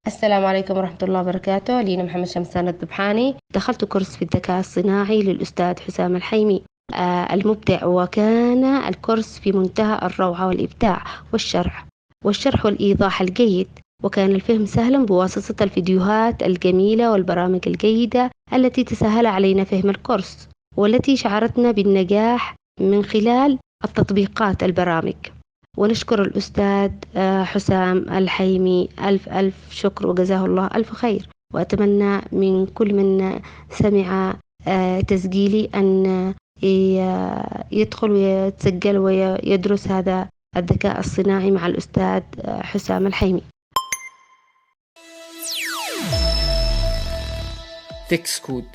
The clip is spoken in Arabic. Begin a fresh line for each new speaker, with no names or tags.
السلام عليكم ورحمة الله وبركاته. لينا محمد شمسان الذبحاني. دخلت كورس في الذكاء الصناعي للأستاذ حسام الحيمي المبدع، وكان الكورس في منتهى الروعة والإبداع والشرح والإيضاح الجيد، وكان الفهم سهلا بواسطة الفيديوهات الجميلة والبرامج الجيدة التي تسهل علينا فهم الكورس، والتي شعرتنا بالنجاح من خلال التطبيقات البرامج. ونشكر الأستاذ حسام الحيمي ألف ألف شكر، وجزاه الله ألف خير. وأتمنى من كل من سمع تسجيلي أن يدخل ويتسجل ويدرس هذا الذكاء الصناعي مع الأستاذ حسام الحيمي.
فيكس كود